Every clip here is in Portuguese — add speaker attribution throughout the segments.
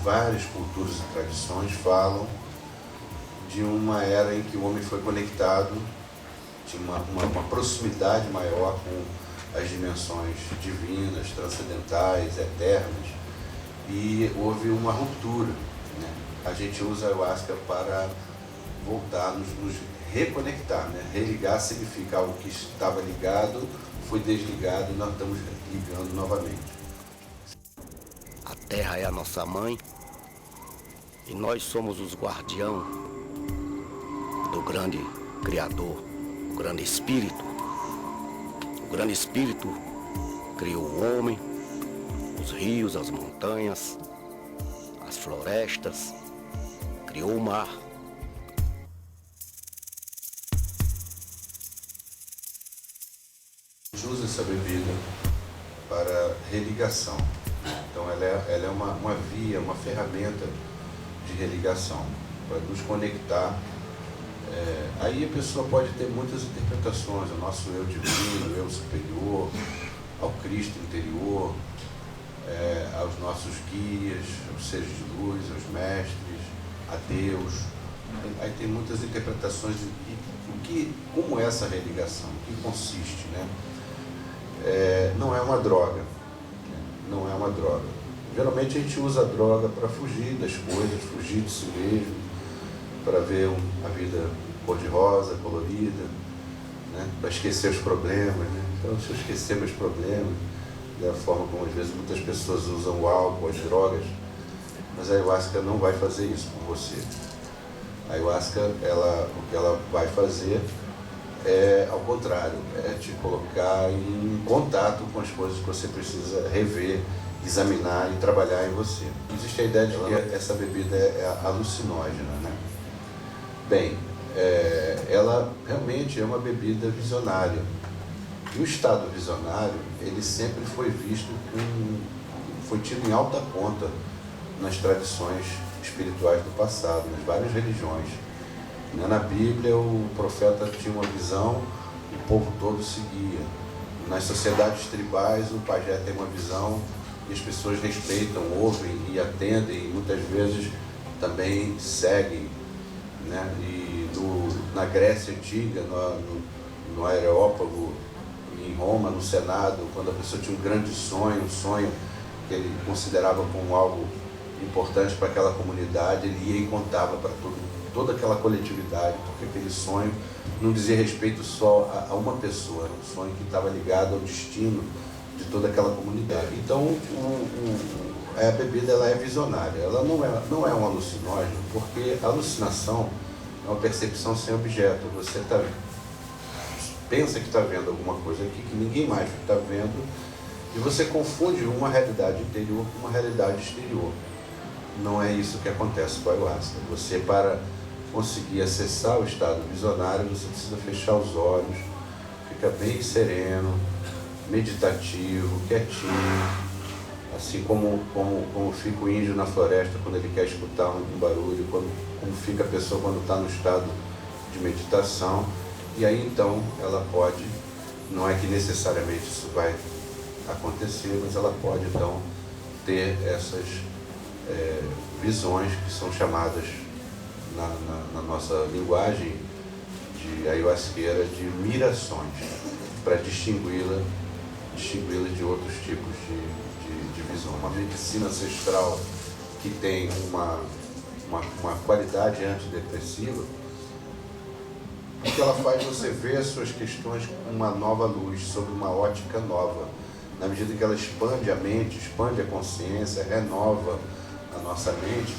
Speaker 1: várias culturas e tradições falam de uma era em que o homem foi conectado, tinha uma proximidade maior com as dimensões divinas, transcendentais, eternas, e houve uma ruptura, né? A gente usa a ayahuasca para voltar, nos reconectar, né? Religar significa algo que estava ligado, foi desligado e nós estamos ligando novamente.
Speaker 2: A terra é a nossa mãe e nós somos os guardião do grande Criador, o grande Espírito. O grande Espírito criou o homem, os rios, as montanhas, as florestas, criou o mar.
Speaker 1: A gente usa essa bebida para religação. Então ela é uma via, uma ferramenta de religação, para nos conectar. Aí a pessoa pode ter muitas interpretações, ao nosso eu divino, eu superior, ao Cristo interior, aos nossos guias, aos seres de luz, aos mestres, a Deus. Aí tem muitas interpretações de como é essa religação, o que consiste, né? Não é uma droga, não é uma droga. Geralmente a gente usa a droga para fugir das coisas, fugir de si mesmo, para ver a vida cor-de-rosa, colorida, né? Para esquecer os problemas, né? Então, se eu esquecer meus problemas, da forma como às vezes muitas pessoas usam o álcool, as drogas, mas a ayahuasca não vai fazer isso com você. A ayahuasca, o que ela vai fazer é, ao contrário, é te colocar em contato com as coisas que você precisa rever, examinar e trabalhar em você. Existe a ideia de que essa bebida é alucinógena, né? Bem, ela realmente é uma bebida visionária. E o estado visionário, ele sempre foi visto, foi tido em alta conta nas tradições espirituais do passado, nas várias religiões. Na Bíblia, o profeta tinha uma visão, o povo todo seguia. Nas sociedades tribais, o pajé tem uma visão e as pessoas respeitam, ouvem e atendem, e muitas vezes também seguem, né? E na Grécia Antiga, no Areópago, em Roma, no Senado, quando a pessoa tinha um grande sonho, um sonho que ele considerava como algo importante para aquela comunidade, ele ia e contava para toda aquela coletividade, porque aquele sonho não dizia respeito só a uma pessoa, era um sonho que estava ligado ao destino de toda aquela comunidade. Então, a bebida ela é visionária, ela não é um alucinógeno, porque a alucinação é uma percepção sem objeto. Você pensa que está vendo alguma coisa aqui que ninguém mais está vendo, e você confunde uma realidade interior com uma realidade exterior. Não é isso que acontece com a ayahuasca. Você, para conseguir acessar o estado visionário, você precisa fechar os olhos, fica bem sereno, meditativo, quietinho, assim como fica o índio na floresta quando ele quer escutar um barulho, como fica a pessoa quando está no estado de meditação. E aí então ela pode, não é que necessariamente isso vai acontecer, mas ela pode então ter essas visões que são chamadas na nossa linguagem de ayahuasqueira de mirações, para distingui-la de outros tipos de visão. Uma medicina ancestral que tem uma qualidade antidepressiva, porque ela faz você ver as suas questões com uma nova luz, sob uma ótica nova. Na medida que ela expande a mente, expande a consciência, renova a nossa mente,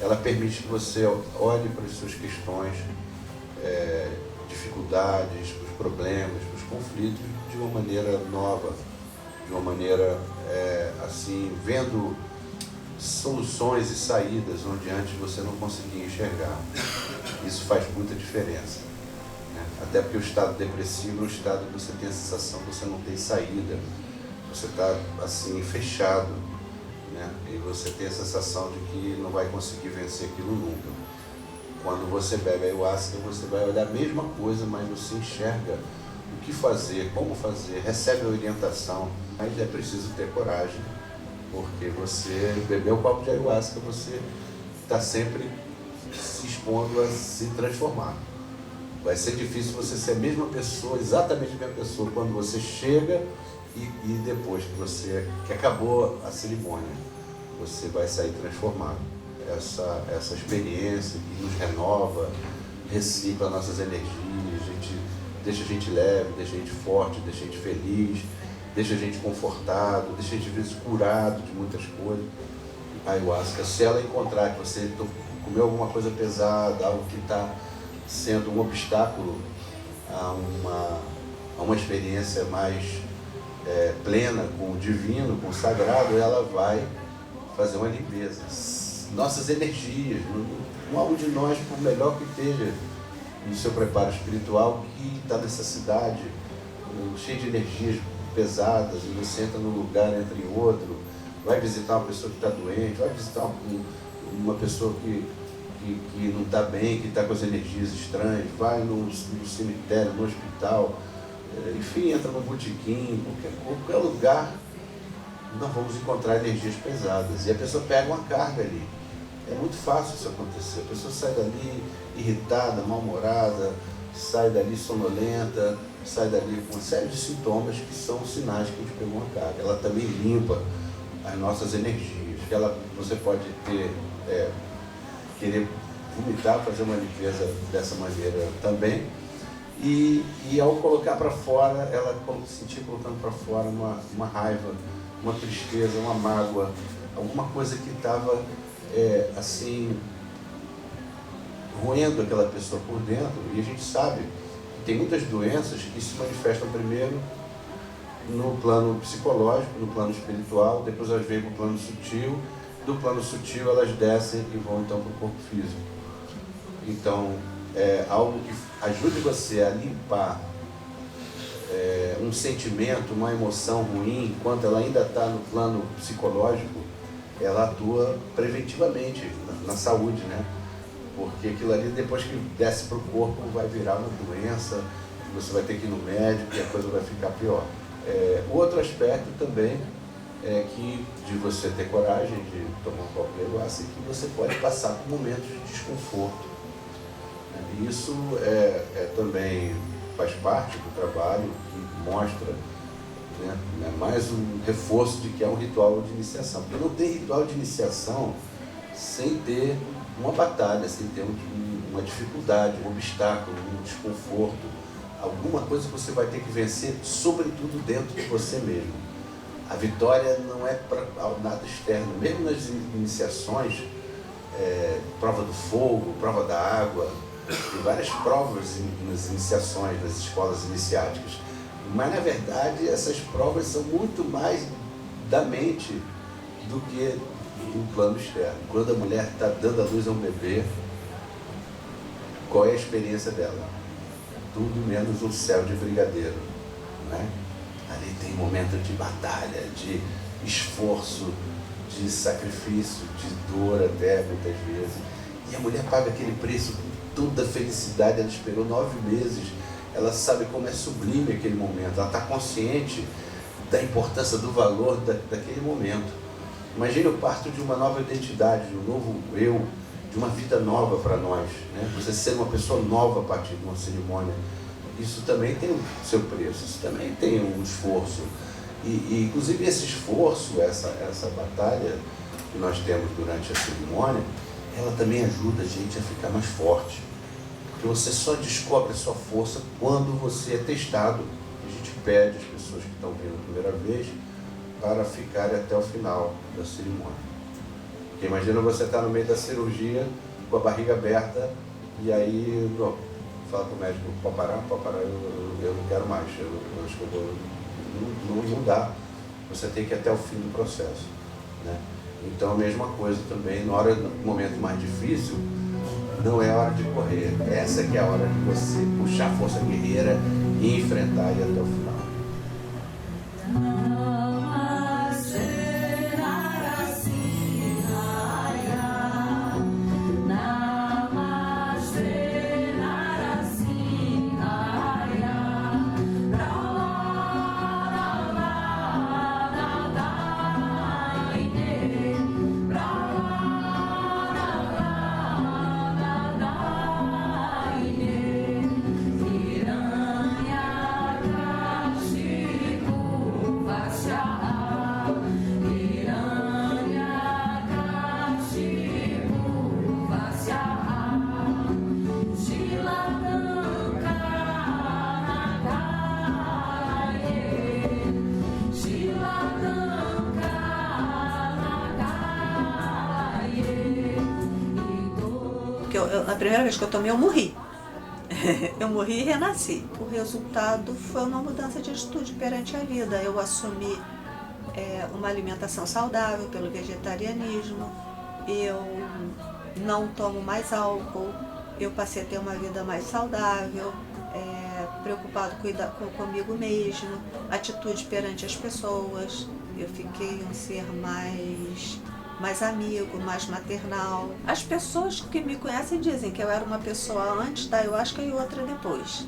Speaker 1: ela permite que você olhe para as suas questões, dificuldades, os problemas, os conflitos de uma maneira nova, de uma maneira assim, vendo soluções e saídas onde antes você não conseguia enxergar. Isso faz muita diferença, né? Até porque o estado depressivo é um estado que você tem a sensação que você não tem saída, você está assim fechado, né? E você tem a sensação de que não vai conseguir vencer aquilo nunca. Quando você bebe ayahuasca, você vai olhar a mesma coisa, mas você enxerga o que fazer, como fazer, recebe a orientação, mas é preciso ter coragem Porque você bebeu um copo de ayahuasca, você está sempre se expondo a se transformar. Vai ser difícil você ser a mesma pessoa, exatamente a mesma pessoa, quando você chega e depois que acabou a cerimônia. Você vai sair transformado. Essa experiência que nos renova, recicla nossas energias, deixa a gente leve, deixa a gente forte, deixa a gente feliz, deixa a gente confortado, deixa a gente, às vezes, curado de muitas coisas. A ayahuasca, se ela encontrar que você comeu alguma coisa pesada, algo que está sendo um obstáculo a uma experiência mais plena com o divino, com o sagrado, ela vai fazer uma limpeza. Nossas energias, não há um de nós, por melhor que esteja no seu preparo espiritual, que está nessa cidade cheia de energias pesadas, e você entra num lugar, entra em outro, vai visitar uma pessoa que está doente, vai visitar uma pessoa que não está bem, que está com as energias estranhas, vai no cemitério, no hospital, enfim, entra no botequim, qualquer lugar, nós vamos encontrar energias pesadas. E a pessoa pega uma carga ali. É muito fácil isso acontecer. A pessoa sai dali irritada, mal-humorada, sai dali sonolenta, sai dali com uma série de sintomas que são sinais que a gente pegou uma carga. Ela também limpa as nossas energias. Você pode querer vomitar, fazer uma limpeza dessa maneira também. E ao colocar para fora, ela sentir colocando para fora uma raiva, uma tristeza, uma mágoa, alguma coisa que estava assim, roendo aquela pessoa por dentro. E a gente sabe que tem muitas doenças que se manifestam primeiro no plano psicológico, no plano espiritual, depois elas vêm para o plano sutil, do plano sutil elas descem e vão então para o corpo físico. Então, algo que ajude você a limpar um sentimento, uma emoção ruim, enquanto ela ainda está no plano psicológico, ela atua preventivamente na saúde, né? Porque aquilo ali, depois que desce para o corpo, vai virar uma doença, você vai ter que ir no médico e a coisa vai ficar pior. Outro aspecto também é que de você ter coragem de tomar um copo de ayahuasca, que você pode passar por momentos de desconforto. E isso também faz parte do trabalho, que mostra, né, mais um reforço de que é um ritual de iniciação. Porque não tem ritual de iniciação sem ter uma batalha, sem ter uma dificuldade, um obstáculo, um desconforto, alguma coisa que você vai ter que vencer, sobretudo dentro de você mesmo. A vitória não é para nada externo. Mesmo nas iniciações, prova do fogo, prova da água, tem várias provas nas iniciações, nas escolas iniciáticas. Mas, na verdade, essas provas são muito mais da mente do que do plano externo. Quando a mulher está dando à luz a um bebê, qual é a experiência dela? Tudo menos um céu de brigadeiro, né? Ali tem momento de batalha, de esforço, de sacrifício, de dor até, muitas vezes. E a mulher paga aquele preço com toda a felicidade. Ela esperou 9 meses, ela sabe como é sublime aquele momento, ela está consciente da importância, do valor daquele momento. Imagine o parto de uma nova identidade, de um novo eu, de uma vida nova para nós, né? Você ser uma pessoa nova a partir de uma cerimônia. Isso também tem o seu preço, isso também tem um esforço. E inclusive esse esforço, essa batalha que nós temos durante a cerimônia, ela também ajuda a gente a ficar mais forte. Porque você só descobre a sua força quando você é testado. A gente pede às pessoas que estão vindo a primeira vez para ficarem até o final da cerimônia. Porque imagina você estar no meio da cirurgia, com a barriga aberta, e aí fala para o médico, pode parar, eu não quero mais, eu acho que eu vou, não dá. Você tem que ir até o fim do processo, né? Então a mesma coisa também, no momento mais difícil, não é a hora de correr. Essa que é a hora de você puxar a força guerreira e enfrentar e ir até o final.
Speaker 3: Na primeira vez que eu tomei, eu morri. Eu morri e renasci. O resultado foi uma mudança de atitude perante a vida. Eu assumi uma alimentação saudável pelo vegetarianismo. Eu não tomo mais álcool. Eu passei a ter uma vida mais saudável, preocupado comigo mesmo, atitude perante as pessoas. Eu fiquei um ser mais amigo, mais maternal. As pessoas que me conhecem dizem que eu era uma pessoa antes da ayahuasca e outra depois.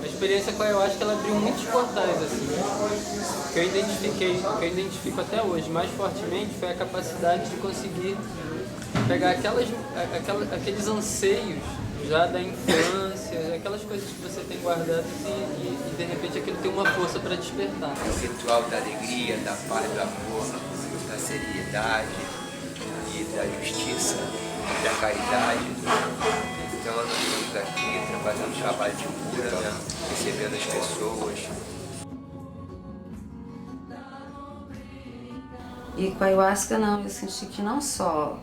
Speaker 4: A experiência com a ayahuasca, ela abriu muitos portais, assim, que eu identifico até hoje. Mais fortemente foi a capacidade de conseguir pegar aqueles anseios já da infância, aquelas coisas que você tem guardadas e de repente aquilo tem uma força para despertar.
Speaker 5: É o ritual da alegria, da paz, do amor, da seriedade e da justiça, da caridade. Então nós estamos aqui fazendo um trabalho de cura, né? Recebendo as pessoas.
Speaker 6: E com a ayahuasca não, eu senti que não só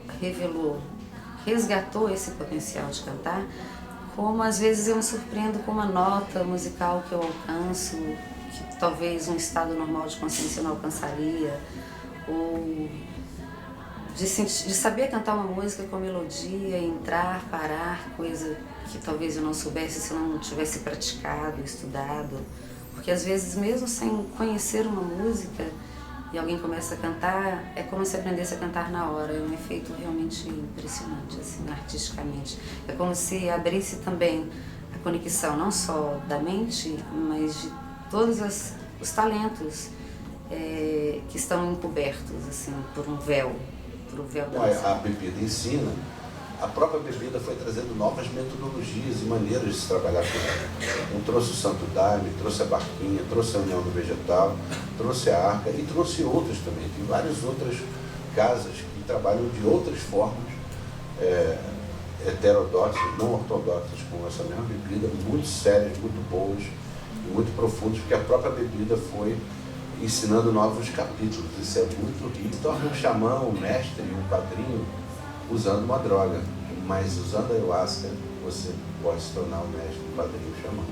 Speaker 6: resgatou esse potencial de cantar, como às vezes eu me surpreendo com uma nota musical que eu alcanço, que talvez um estado normal de consciência não alcançaria, ou de saber cantar uma música com melodia, entrar, parar, coisa que talvez eu não soubesse se eu não tivesse praticado, estudado, porque às vezes mesmo sem conhecer uma música, e alguém começa a cantar, é como se aprendesse a cantar na hora. É um efeito realmente impressionante, assim, artisticamente. É como se abrisse também a conexão, não só da mente, mas de todos os talentos que estão encobertos, assim, por um véu da
Speaker 1: A bebida ensina. A própria bebida foi trazendo novas metodologias e maneiras de se trabalhar com ela. Então, trouxe o Santo Daime, trouxe a barquinha, trouxe a união do vegetal, trouxe a arca e trouxe outras também. Tem várias outras casas que trabalham de outras formas, heterodoxas, não ortodoxas, com essa mesma bebida, muito sérias, muito boas e muito profundas, porque a própria bebida foi ensinando novos capítulos. Isso é muito rico. Torna um xamã, um mestre, um padrinho, usando uma droga, mas usando a ayahuasca você pode se tornar um mestre, um padrinho, um xamã.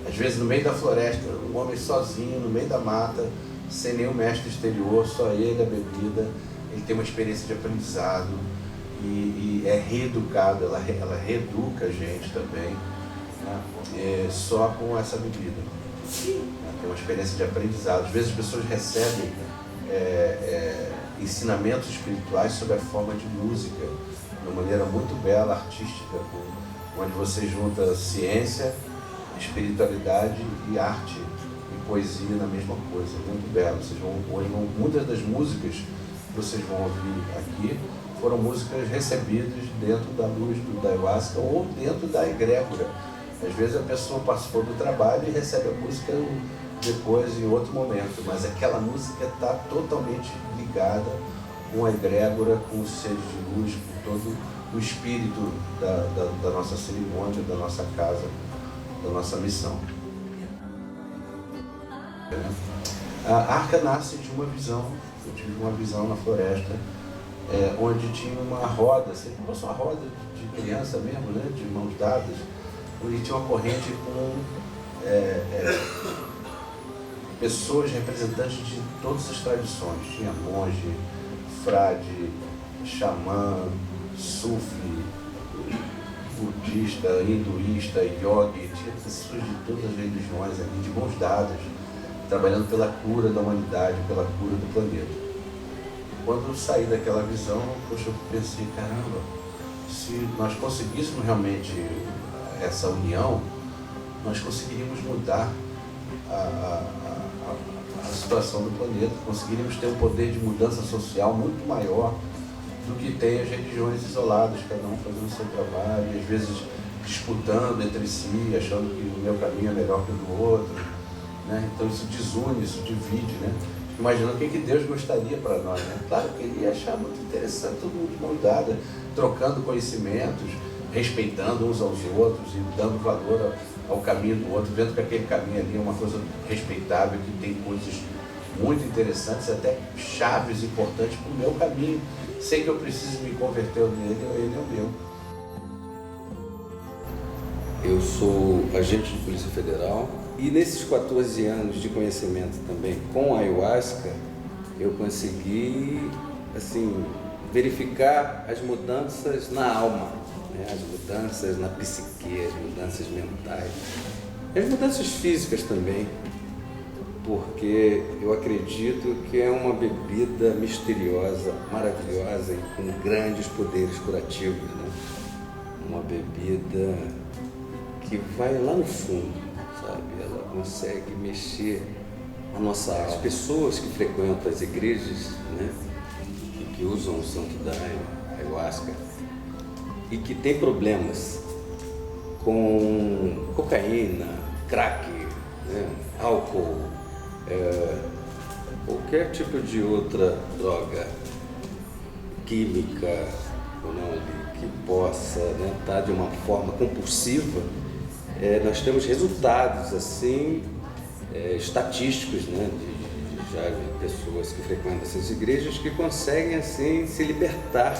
Speaker 1: Às vezes no meio da floresta, um homem sozinho, no meio da mata, sem nenhum mestre exterior, só ele, a bebida, ele tem uma experiência de aprendizado e é reeducado, ela reeduca a gente também, né? Só com essa bebida. Tem uma experiência de aprendizado. Às vezes as pessoas recebem ensinamentos espirituais sob a forma de música, de uma maneira muito bela, artística, onde você junta ciência, espiritualidade e arte e poesia na mesma coisa, muito bela. Muitas das músicas que vocês vão ouvir aqui foram músicas recebidas dentro da luz da ayahuasca ou dentro da egrégora. Às vezes a pessoa participou do trabalho e recebe a música depois, em outro momento, mas aquela música está totalmente ligada com a egrégora, com os seres de luz, com todo o espírito da nossa cerimônia, da nossa casa, da nossa missão. A arca nasce de uma visão. Eu tive uma visão na floresta, onde tinha uma roda, sempre fosse uma roda de criança mesmo, né, de mãos dadas, e tinha uma corrente com pessoas representantes de todas as tradições. Tinha monge, frade, xamã, sufi, budista, hinduísta, yogi, tinha pessoas de todas as religiões ali, de mãos dadas, trabalhando pela cura da humanidade, pela cura do planeta. Quando eu saí daquela visão, poxa, eu pensei, caramba, se nós conseguíssemos realmente essa união, nós conseguiríamos mudar a situação do planeta, conseguiríamos ter um poder de mudança social muito maior do que tem as religiões isoladas, cada um fazendo o seu trabalho, e às vezes disputando entre si, achando que o meu caminho é melhor que o do outro, né? Então isso desune, isso divide, né? Imaginando o que Deus gostaria para nós, né? Claro que ele ia achar muito interessante todo mundo de mão dada, trocando conhecimentos, respeitando uns aos outros e dando valor ao caminho do outro, vendo que aquele caminho ali é uma coisa respeitável, que tem coisas muito interessantes, até chaves importantes para o meu caminho sem que eu precise me converter nele, ele é o meu.
Speaker 7: Eu sou agente de Polícia Federal e nesses 14 anos de conhecimento também com a ayahuasca, eu consegui, assim, verificar as mudanças na alma, né? As mudanças na psique, as mudanças mentais, as mudanças físicas também, porque eu acredito que é uma bebida misteriosa, maravilhosa e com grandes poderes curativos, né? Uma bebida que vai lá no fundo, sabe? Ela consegue mexer a nossa alma. As pessoas que frequentam as igrejas, né? Que usam o santo daime, a ayahuasca, e que têm problemas com cocaína, crack, né? Álcool, qualquer tipo de outra droga química, que possa, né, estar de uma forma compulsiva, nós temos resultados assim estatísticos, né, já de pessoas que frequentam essas igrejas que conseguem assim se libertar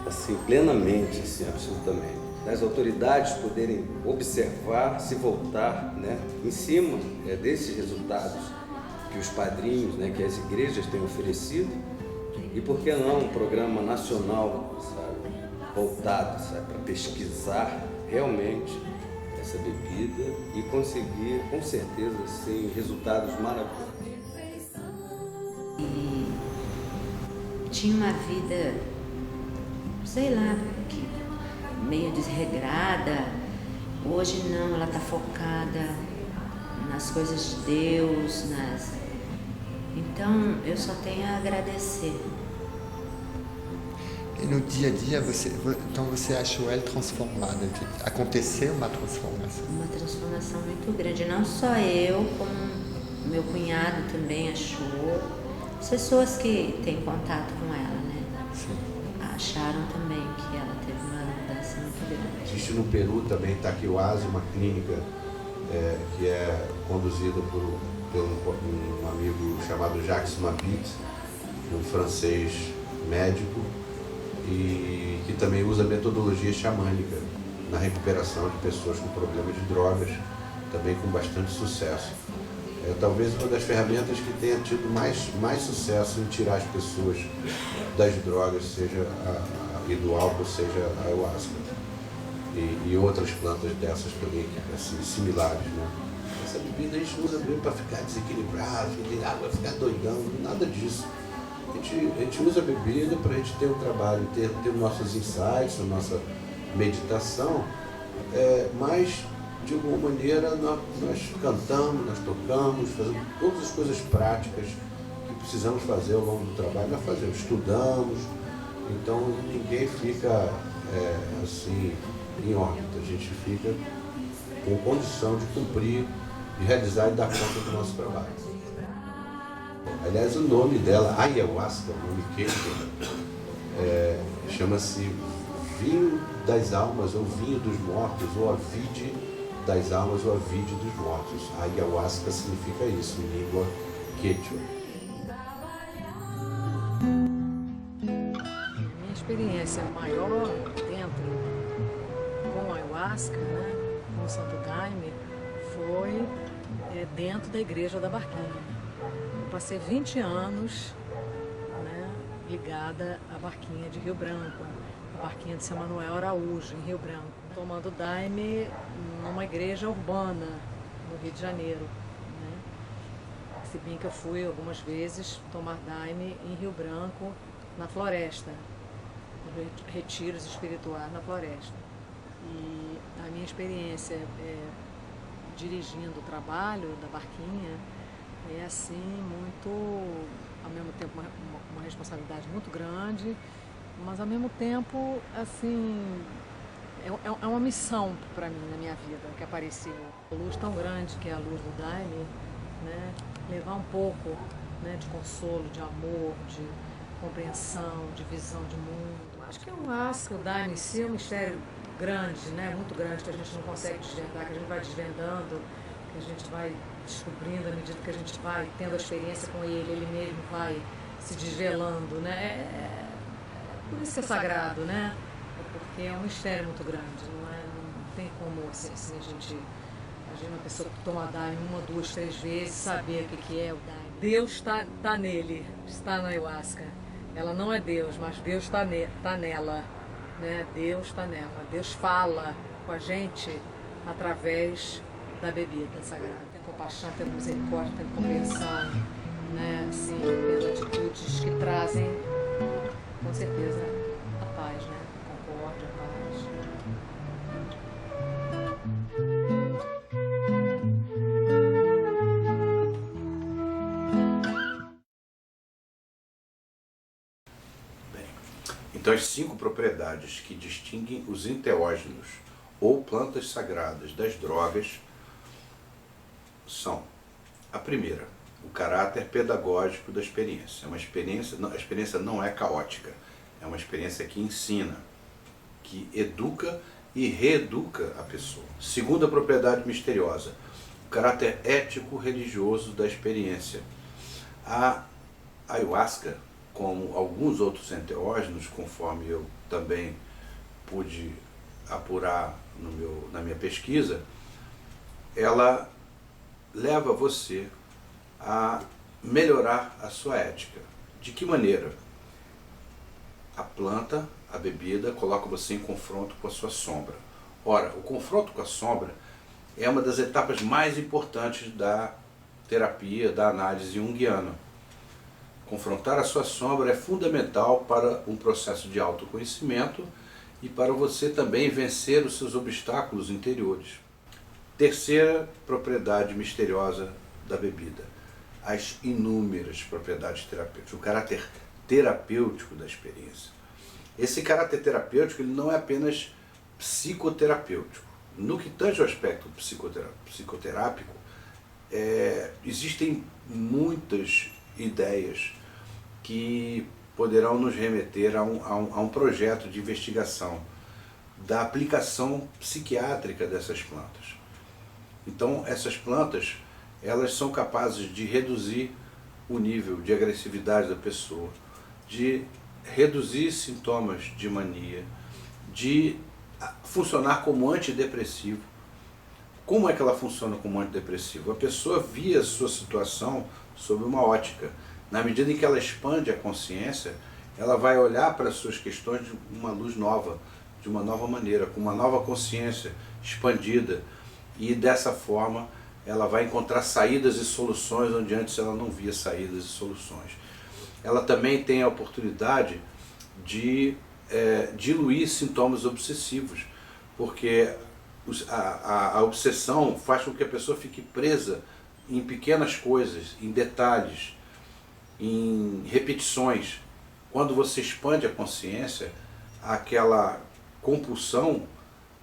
Speaker 7: assim plenamente, assim, absolutamente. As autoridades poderem observar, se voltar, né, em cima desses resultados que os padrinhos, né, que as igrejas têm oferecido, e por que não um programa nacional, sabe, voltado, sabe, para pesquisar realmente essa bebida e conseguir, com certeza, assim, resultados maravilhosos.
Speaker 6: E tinha uma vida, sei lá, meio desregrada. Hoje não, ela está focada nas coisas de Deus, Então eu só tenho a agradecer.
Speaker 8: E no dia a dia, então você achou ela transformada? Aconteceu uma transformação?
Speaker 6: Uma transformação muito grande. Não só eu, como meu cunhado também achou. As pessoas que têm contato com ela, né?
Speaker 8: Sim.
Speaker 6: Acharam também que ela teve uma mudança muito grande.
Speaker 1: Existe no Peru também, Taquiwasi, uma clínica que é conduzida por um amigo chamado Jacques Mabit, um francês médico, e que também usa metodologia xamânica na recuperação de pessoas com problemas de drogas, também com bastante sucesso. Talvez uma das ferramentas que tenha tido mais sucesso em tirar as pessoas das drogas, seja e do álcool, seja a ayahuasca. E outras plantas dessas também, assim, similares, né? Essa bebida a gente usa mesmo para ficar desequilibrado, vai ficar doidão, nada disso. A gente usa a bebida para a gente ter um trabalho, ter nossos insights, a nossa meditação, mas de alguma maneira nós cantamos, nós tocamos, fazemos todas as coisas práticas que precisamos fazer ao longo do trabalho, nós fazemos, estudamos, então ninguém fica assim em órbita, a gente fica com condição de cumprir, de realizar e dar conta do nosso trabalho. Aliás, o nome dela, ayahuasca, o nome queijo, chama-se vinho das almas, ou vinho dos mortos, ou a vide das almas, ou a vide dos mortos. A ayahuasca significa isso em língua quechua.
Speaker 9: Minha experiência maior com a ayahuasca, né, com o Santo Daime, foi dentro da igreja da Barquinha. Eu passei 20 anos, né, ligada à Barquinha de Rio Branco, a Barquinha de São Manuel Araújo, em Rio Branco, tomando daime numa igreja urbana no Rio de Janeiro, né? Se bem que eu fui algumas vezes tomar daime em Rio Branco, na floresta, retiros espirituais na floresta. E a minha experiência dirigindo o trabalho da Barquinha é assim muito, ao mesmo tempo uma responsabilidade muito grande, mas ao mesmo tempo assim é uma missão para mim na minha vida que apareceu. A luz tão grande que é a luz do daime, né, levar um pouco, né, de consolo, de amor, de compreensão, de visão de mundo. Acho que o daime em si é um mistério grande, né, muito grande, que a gente não consegue desvendar, que a gente vai desvendando, que a gente vai descobrindo à medida que a gente vai tendo a experiência com ele mesmo vai se desvelando, né? Por isso que é sagrado, né? É porque é um mistério muito grande, não tem como assim, a gente imagina uma pessoa que toma Daime 1, 2, 3 vezes, saber o que é o Daime. Deus está nele, está na ayahuasca. Ela não é Deus, mas Deus está nela, né? Deus está nela. Deus fala com a gente através da bebida sagrada. Tem compaixão, tem misericórdia, tem compreensão, né? Assim, as atitudes que trazem, com certeza, a paz, né? A concórdia, a paz.
Speaker 1: Então, as 5 propriedades que distinguem os enteógenos ou plantas sagradas das drogas são: a primeira, o caráter pedagógico da experiência. A experiência não é caótica, é uma experiência que ensina, que educa e reeduca a pessoa. Segunda propriedade misteriosa, o caráter ético-religioso da experiência. A ayahuasca, como alguns outros enteógenos, conforme eu também pude apurar na minha pesquisa, ela leva você a melhorar a sua ética. De que maneira? A planta, a bebida, coloca você em confronto com a sua sombra. Ora, o confronto com a sombra é uma das etapas mais importantes da terapia, da análise junguiana. Confrontar a sua sombra é fundamental para um processo de autoconhecimento e para você também vencer os seus obstáculos interiores. Terceira propriedade misteriosa da bebida, as inúmeras propriedades terapêuticas, o caráter terapêutico da experiência. Esse caráter terapêutico ele não é apenas psicoterapêutico. No que tange ao aspecto psicoterápico, existem muitas ideias que poderão nos remeter a um projeto de investigação da aplicação psiquiátrica dessas plantas. Então, essas plantas, elas são capazes de reduzir o nível de agressividade da pessoa, de reduzir sintomas de mania, de funcionar como antidepressivo. Como é que ela funciona como antidepressivo? A pessoa via a sua situação sob uma ótica. Na medida em que ela expande a consciência, ela vai olhar para as suas questões de uma luz nova, de uma nova maneira, com uma nova consciência expandida. E dessa forma, ela vai encontrar saídas e soluções onde antes ela não via saídas e soluções. Ela também tem a oportunidade de diluir sintomas obsessivos, porque a obsessão faz com que a pessoa fique presa em pequenas coisas, em detalhes, em repetições. Quando você expande a consciência, aquela compulsão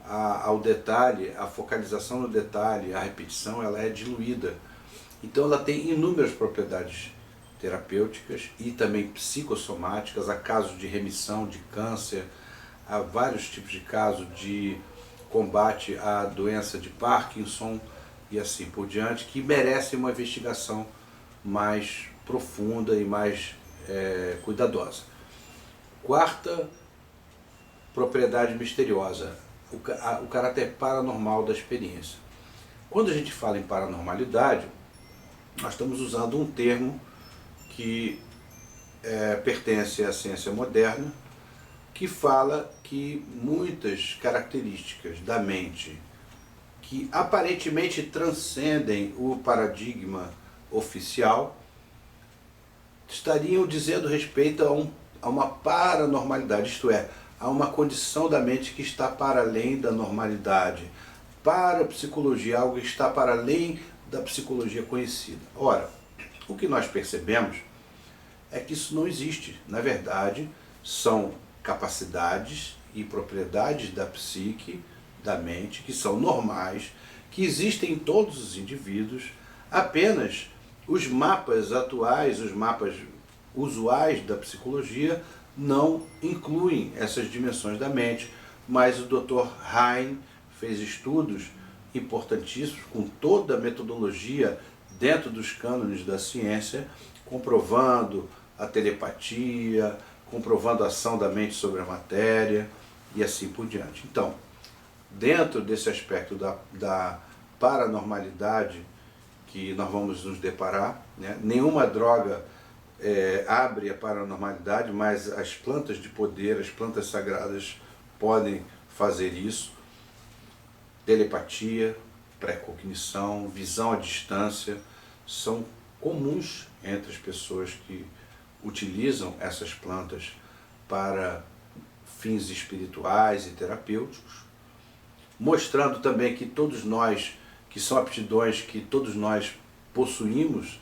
Speaker 1: ao detalhe, a focalização no detalhe, a repetição, ela é diluída. Então ela tem inúmeras propriedades terapêuticas e também psicossomáticas. Há casos de remissão de câncer, há vários tipos de casos de combate à doença de Parkinson e assim por diante, que merecem uma investigação mais profunda e mais cuidadosa. Quarta propriedade misteriosa, o caráter paranormal da experiência. Quando a gente fala em paranormalidade, nós estamos usando um termo que pertence à ciência moderna, que fala que muitas características da mente que aparentemente transcendem o paradigma oficial estariam dizendo respeito a uma paranormalidade, isto é, a uma condição da mente que está para além da normalidade, para a psicologia, algo que está para além da psicologia conhecida. Ora, o que nós percebemos é que isso não existe. Na verdade, são capacidades e propriedades da psique, da mente, que são normais, que existem em todos os indivíduos, apenas os mapas atuais, os mapas usuais da psicologia não incluem essas dimensões da mente, mas o Dr. Hein fez estudos importantíssimos com toda a metodologia dentro dos cânones da ciência, comprovando a telepatia, comprovando a ação da mente sobre a matéria e assim por diante. Então, dentro desse aspecto da paranormalidade que nós vamos nos deparar, né? Nenhuma droga abre a paranormalidade, mas as plantas de poder, as plantas sagradas podem fazer isso. Telepatia, pré-cognição, visão à distância, são comuns entre as pessoas que utilizam essas plantas para fins espirituais e terapêuticos, mostrando também que todos nós, que são aptidões que todos nós possuímos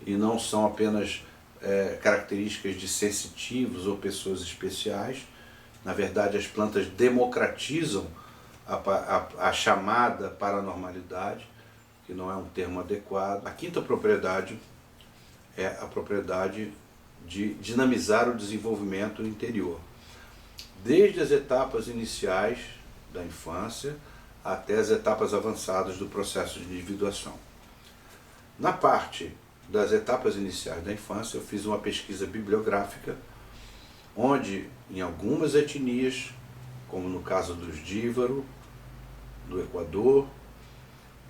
Speaker 1: e não são apenas características de sensitivos ou pessoas especiais. Na verdade, as plantas democratizam a chamada paranormalidade, que não é um termo adequado. A quinta propriedade é a propriedade de dinamizar o desenvolvimento interior, desde as etapas iniciais da infância até as etapas avançadas do processo de individuação. Na parte das etapas iniciais da infância, eu fiz uma pesquisa bibliográfica, onde em algumas etnias, como no caso dos Dívaros, do Equador,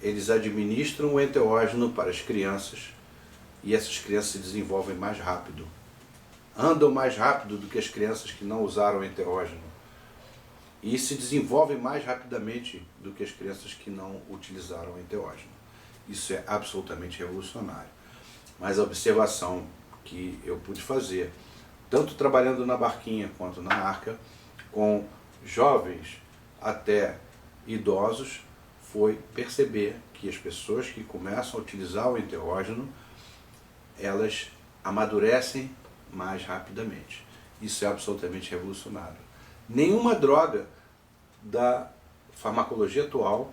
Speaker 1: eles administram o enteógeno para as crianças e essas crianças se desenvolvem mais rápido. Andam mais rápido do que as crianças que não usaram enteógeno e se desenvolvem mais rapidamente do que as crianças que não utilizaram enteógeno. Isso é absolutamente revolucionário. Mas a observação que eu pude fazer, tanto trabalhando na barquinha quanto na arca, com jovens até idosos, foi perceber que as pessoas que começam a utilizar o enteógeno, elas amadurecem mais rapidamente. Isso é absolutamente revolucionário. Nenhuma droga da farmacologia atual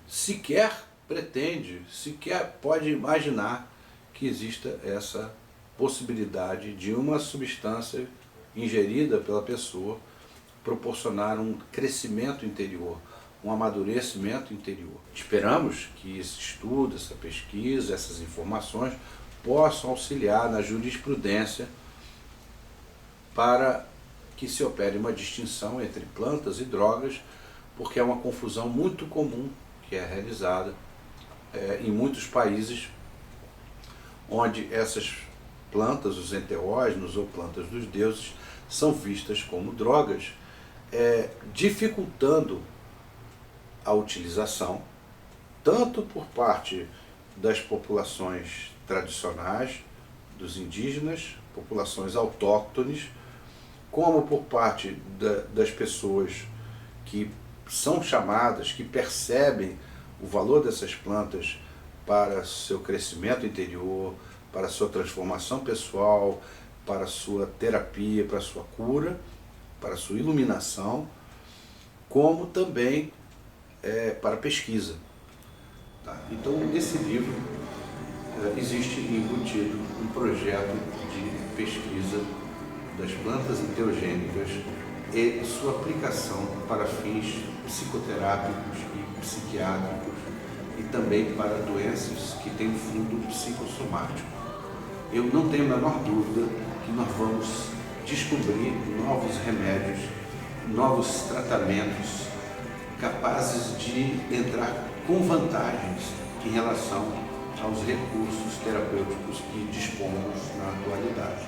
Speaker 1: sequer pretende, sequer pode imaginar que exista essa possibilidade de uma substância ingerida pela pessoa proporcionar um crescimento interior, um amadurecimento interior. Esperamos que esse estudo, essa pesquisa, essas informações possam auxiliar na jurisprudência para que se opere uma distinção entre plantas e drogas, porque é uma confusão muito comum que é realizada em muitos países, onde essas plantas, os enteógenos ou plantas dos deuses, são vistas como drogas, dificultando a utilização, tanto por parte das populações tradicionais, dos indígenas, populações autóctones, como por parte das pessoas que são chamadas, que percebem o valor dessas plantas para seu crescimento interior, para sua transformação pessoal, para sua terapia, para sua cura, para sua iluminação, como também para pesquisa. Tá? Então, nesse livro existe embutido um projeto de pesquisa das plantas enteogênicas e sua aplicação para fins psicoterápicos e psiquiátricos e também para doenças que têm fundo psicossomático. Eu não tenho a menor dúvida que nós vamos descobrir novos remédios, novos tratamentos capazes de entrar com vantagens em relação aos recursos terapêuticos que dispomos na atualidade.